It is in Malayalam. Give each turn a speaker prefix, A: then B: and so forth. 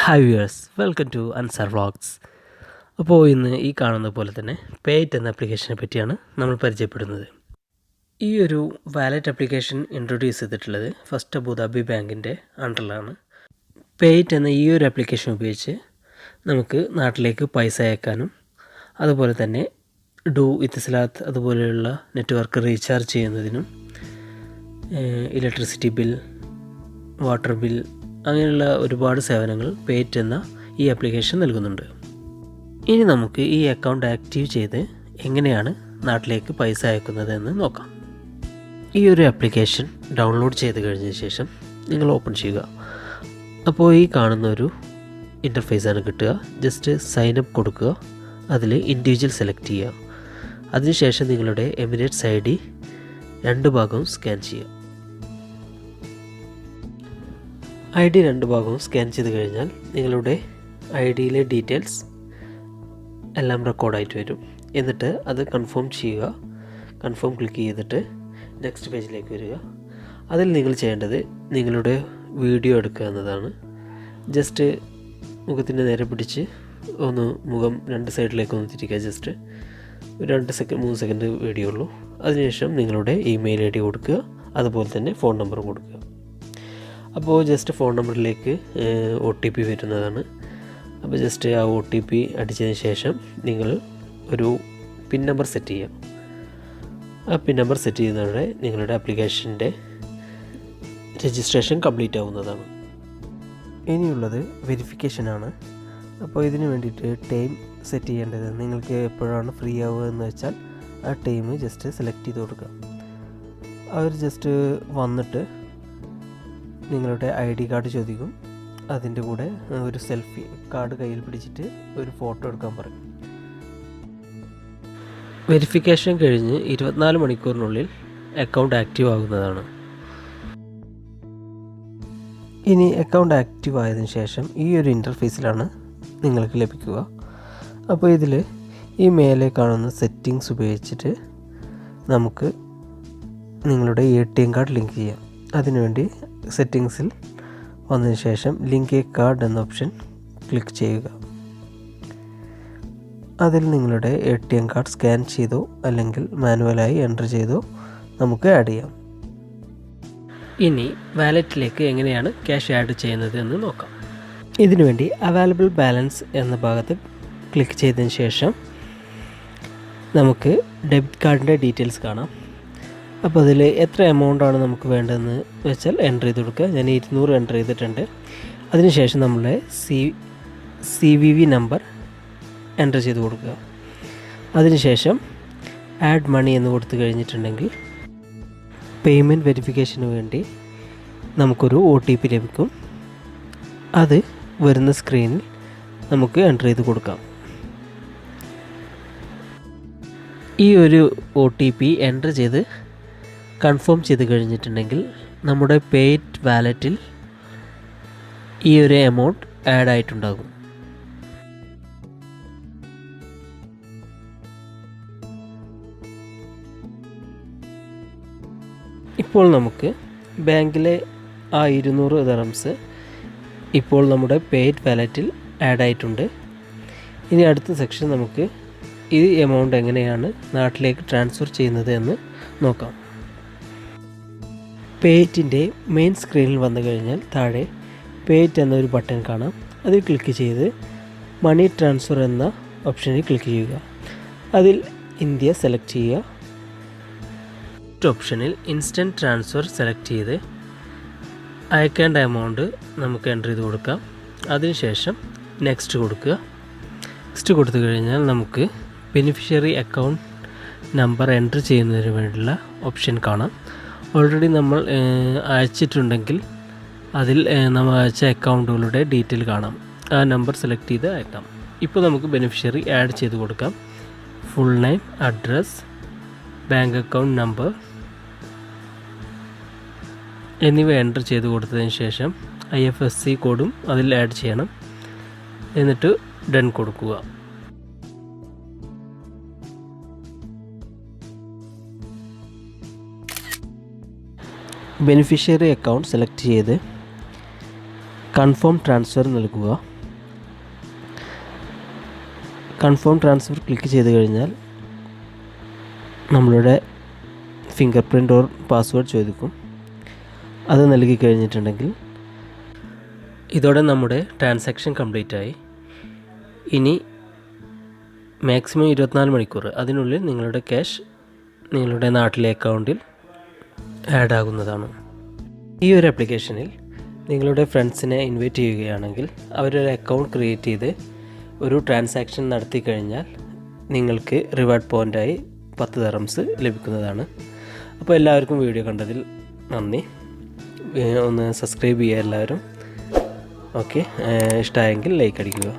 A: Hi viewers, welcome to ansar vlogs. അപ്പോൾ ഇന്ന് ഈ കാണുന്ന പോലെ തന്നെ പേയ്റ്റ് എന്ന ആപ്ലിക്കേഷനെ പറ്റിയാണ് നമ്മൾ പരിചയപ്പെടുന്നത്. ഈ ഒരു വാലറ്റ് ആപ്ലിക്കേഷൻ ഇൻട്രൊഡ്യൂസ് ചെയ്തിട്ടുള്ളത് ഫസ്റ്റ് അബുദാബി ബാങ്കിൻ്റെ അണ്ടറിലാണ്. പേയ്റ്റ് എന്ന ഈ ഒരു ആപ്ലിക്കേഷൻ ഉപയോഗിച്ച് നമുക്ക് നാട്ടിലേക്ക് പൈസ അയക്കാനും അതുപോലെ തന്നെ ഇത്തിസലാത്ത് അതുപോലെയുള്ള നെറ്റ്വർക്ക് റീചാർജ് ചെയ്യുന്നതിനും ഇലക്ട്രിസിറ്റി ബിൽ, വാട്ടർ ബിൽ അങ്ങനെയുള്ള ഒരുപാട് സേവനങ്ങൾ പേയ്റ്റ് എന്ന ഈ ആപ്ലിക്കേഷൻ നൽകുന്നുണ്ട്. ഇനി നമുക്ക് ഈ അക്കൗണ്ട് ആക്റ്റീവ് ചെയ്ത് എങ്ങനെയാണ് നാട്ടിലേക്ക് പൈസ അയക്കുന്നത് എന്ന് നോക്കാം. ഈ ഒരു ആപ്ലിക്കേഷൻ ഡൗൺലോഡ് ചെയ്ത് കഴിഞ്ഞ ശേഷം നിങ്ങൾ ഓപ്പൺ ചെയ്യുക. അപ്പോൾ ഈ കാണുന്ന ഒരു ഇൻ്റർഫേസാണ് കിട്ടുക. ജസ്റ്റ് സൈനപ്പ് കൊടുക്കുക, അതിൽ ഇൻഡിവിജ്വൽ സെലക്ട് ചെയ്യുക. അതിനുശേഷം നിങ്ങളുടെ എമിറേറ്റ്സ് ID രണ്ട് ഭാഗവും സ്കാൻ ചെയ്യുക. ID രണ്ട് ഭാഗവും സ്കാൻ ചെയ്ത് കഴിഞ്ഞാൽ നിങ്ങളുടെ IDയിലെ ഡീറ്റെയിൽസ് എല്ലാം റെക്കോർഡായിട്ട് വരും. എന്നിട്ട് അത് കൺഫേം ചെയ്യുക. കൺഫേം ക്ലിക്ക് ചെയ്തിട്ട് നെക്സ്റ്റ് പേജിലേക്ക് വരിക. അതിൽ നിങ്ങൾ ചെയ്യേണ്ടത് നിങ്ങളുടെ വീഡിയോ എടുക്കുക എന്നതാണ്. ജസ്റ്റ് മുഖത്തിൻ്റെ നേരെ പിടിച്ച് ഒന്ന് മുഖം രണ്ട് സൈഡിലേക്ക് ഒന്ന് തിരിക്കുക. ജസ്റ്റ് ഒരു 2-3 സെക്കൻഡ് വീഡിയോ ഉള്ളൂ. അതിനുശേഷം നിങ്ങളുടെ ഇമെയിൽ ID കൊടുക്കുക, അതുപോലെ തന്നെ ഫോൺ നമ്പറും കൊടുക്കുക. അപ്പോൾ ജസ്റ്റ് ഫോൺ നമ്പറിലേക്ക് OTP വരുന്നതാണ്. അപ്പോൾ ജസ്റ്റ് ആ OTP അടിച്ചതിന് ശേഷം നിങ്ങൾ ഒരു പിൻ നമ്പർ സെറ്റ് ചെയ്യുക. ആ പിൻ നമ്പർ സെറ്റ് ചെയ്യുന്നതോടെ നിങ്ങളുടെ ആപ്ലിക്കേഷൻ്റെ രജിസ്ട്രേഷൻ കംപ്ലീറ്റ് ആവുന്നതാണ്. ഇനിയുള്ളത് വെരിഫിക്കേഷനാണ്. അപ്പോൾ ഇതിന് വേണ്ടിയിട്ട് ടൈം സെറ്റ് ചെയ്യേണ്ടത് നിങ്ങൾക്ക് എപ്പോഴാണ് ഫ്രീ ആവുക എന്ന് വെച്ചാൽ ആ ടൈം ജസ്റ്റ് സെലക്ട് ചെയ്ത് കൊടുക്കുക. അവർ ജസ്റ്റ് വന്നിട്ട് നിങ്ങളുടെ ID കാർഡ് ചോദിക്കും. അതിൻ്റെ കൂടെ ഒരു സെൽഫി കാർഡ് കയ്യിൽ പിടിച്ചിട്ട് ഒരു ഫോട്ടോ എടുക്കാൻ പറയും. വെരിഫിക്കേഷൻ കഴിഞ്ഞ് 24 മണിക്കൂറിനുള്ളിൽ അക്കൗണ്ട് ആക്റ്റീവ് ആകുന്നതാണ്. ഇനി അക്കൗണ്ട് ആക്റ്റീവ് ആയതിനു ശേഷം ഈ ഒരു ഇൻ്റർഫേസിലാണ് നിങ്ങൾക്ക് ലഭിക്കുക. അപ്പോൾ ഇതിൽ ഈ മേലെ കാണുന്ന സെറ്റിങ്സ് ഉപയോഗിച്ചിട്ട് നമുക്ക് നിങ്ങളുടെ ATM കാർഡ് ലിങ്ക് ചെയ്യാം. അതിനുവേണ്ടി സെറ്റിങ്സിൽ വന്നതിന് ശേഷം ലിങ്ക് എ കാർഡ് എന്ന ഓപ്ഷൻ ക്ലിക്ക് ചെയ്യുക. അതിൽ നിങ്ങളുടെ ATM കാർഡ് സ്കാൻ ചെയ്തോ അല്ലെങ്കിൽ മാനുവലായി എൻ്റർ ചെയ്തോ നമുക്ക് ആഡ് ചെയ്യാം. ഇനി വാലറ്റിലേക്ക് എങ്ങനെയാണ് ക്യാഷ് ആഡ് ചെയ്യുന്നത് എന്ന് നോക്കാം. ഇതിനുവേണ്ടി അവൈലബിൾ ബാലൻസ് എന്ന ഭാഗത്ത് ക്ലിക്ക് ചെയ്തതിന് ശേഷം നമുക്ക് ഡെബിറ്റ് കാർഡിൻ്റെ ഡീറ്റെയിൽസ് കാണാം. അപ്പോൾ അതിൽ എത്ര എമൗണ്ടാണ് നമുക്ക് വേണ്ടതെന്ന് വെച്ചാൽ എൻ്റർ ചെയ്ത് കൊടുക്കുക. ഞാൻ 200 എൻ്റർ ചെയ്തിട്ടുണ്ട്. അതിനുശേഷം നമ്മളെ CVV നമ്പർ എൻ്റർ ചെയ്ത് കൊടുക്കുക. അതിനുശേഷം ആഡ് മണി എന്ന് കൊടുത്തു കഴിഞ്ഞിട്ടുണ്ടെങ്കിൽ പേയ്മെൻറ്റ് വെരിഫിക്കേഷന് വേണ്ടി നമുക്കൊരു OTP ലഭിക്കും. അത് വരുന്ന സ്ക്രീനിൽ നമുക്ക് എൻ്റർ ചെയ്ത് കൊടുക്കാം. ഈ ഒരു OTP എൻ്റർ ചെയ്ത് കൺഫേം ചെയ്ത് കഴിഞ്ഞിട്ടുണ്ടെങ്കിൽ നമ്മുടെ പേയ്റ്റ് വാലറ്റിൽ ഈ ഒരു എമൗണ്ട് ആഡ് ആയിട്ടുണ്ടാകും. ഇപ്പോൾ നമുക്ക് ബാങ്കിലെ ആ 200 ദിർഹംസ് ഇപ്പോൾ നമ്മുടെ പേയ്റ്റ് വാലറ്റിൽ ആഡ് ആയിട്ടുണ്ട്. ഇനി അടുത്ത സെക്ഷൻ നമുക്ക് ഈ എമൗണ്ട് എങ്ങനെയാണ് നാട്ടിലേക്ക് ട്രാൻസ്ഫർ ചെയ്യുന്നത് എന്ന് നോക്കാം. പേയ്റ്റിൻ്റെ മെയിൻ സ്ക്രീനിൽ വന്നു കഴിഞ്ഞാൽ താഴെ പേയ്റ്റ് എന്നൊരു ബട്ടൺ കാണാം. അതിൽ ക്ലിക്ക് ചെയ്ത് മണി ട്രാൻസ്ഫർ എന്ന ഓപ്ഷനിൽ ക്ലിക്ക് ചെയ്യുക. അതിൽ ഇന്ത്യ സെലക്ട് ചെയ്യുക. ഓപ്ഷനിൽ ഇൻസ്റ്റൻറ്റ് ട്രാൻസ്ഫർ സെലക്ട് ചെയ്ത് അയക്കേണ്ട എമൗണ്ട് നമുക്ക് എൻ്റർ ചെയ്ത് കൊടുക്കാം. അതിനുശേഷം നെക്സ്റ്റ് കൊടുക്കുക. നെക്സ്റ്റ് കൊടുത്തു കഴിഞ്ഞാൽ നമുക്ക് ബെനിഫിഷ്യറി അക്കൗണ്ട് നമ്പർ എൻ്റർ ചെയ്യുന്നതിന് വേണ്ടിയുള്ള ഓപ്ഷൻ കാണാം. ഓൾറെഡി നമ്മൾ അയച്ചിട്ടുണ്ടെങ്കിൽ അതിൽ നമ്മൾ അയച്ച അക്കൗണ്ടുകളുടെ ഡീറ്റെയിൽ കാണാം. ആ നമ്പർ സെലക്ട് ചെയ്ത് അയക്കാം. ഇപ്പോൾ നമുക്ക് ബെനിഫിഷ്യറി ആഡ് ചെയ്ത് കൊടുക്കാം. Full name, address, bank account number എന്നിവ എൻ്റർ ചെയ്ത് കൊടുത്തതിന് ശേഷം IFSC കോഡും അതിൽ ആഡ് ചെയ്യണം. എന്നിട്ട് ഡൺ കൊടുക്കുക. ബെനിഫിഷ്യറി അക്കൗണ്ട് സെലക്ട് ചെയ്ത് കൺഫേം ട്രാൻസ്ഫർ നൽകുക. കൺഫേം ട്രാൻസ്ഫർ ക്ലിക്ക് ചെയ്ത് കഴിഞ്ഞാൽ നമ്മളുടെ ഫിംഗർ പ്രിൻ്റ് ഓർ പാസ്വേഡ് ചോദിക്കും. അത് നൽകി കഴിഞ്ഞിട്ടുണ്ടെങ്കിൽ ഇതോടെ നമ്മുടെ ട്രാൻസാക്ഷൻ കംപ്ലീറ്റ് ആയി. ഇനി മാക്സിമം 24 മണിക്കൂർ അതിനുള്ളിൽ നിങ്ങളുടെ ക്യാഷ് നിങ്ങളുടെ നാട്ടിലെ അക്കൗണ്ടിൽ ആഡ് ആകുന്നതാണ്. ഈ ഒരു ആപ്ലിക്കേഷനിൽ നിങ്ങളുടെ ഫ്രണ്ട്സിനെ ഇൻവൈറ്റ് ചെയ്യുകയാണെങ്കിൽ അവരൊരു അക്കൗണ്ട് ക്രിയേറ്റ് ചെയ്ത് ഒരു ട്രാൻസാക്ഷൻ നടത്തി കഴിഞ്ഞാൽ നിങ്ങൾക്ക് റിവാർഡ് പോയിൻ്റായി 10 ദിർഹംസ് ലഭിക്കുന്നതാണ്. അപ്പോൾ എല്ലാവർക്കും വീഡിയോ കണ്ടതിൽ നന്ദി. ഒന്ന് സബ്സ്ക്രൈബ് ചെയ്യുക എല്ലാവരും. ഓക്കെ, ഇഷ്ടമായെങ്കിൽ ലൈക്ക് അടിക്കുക.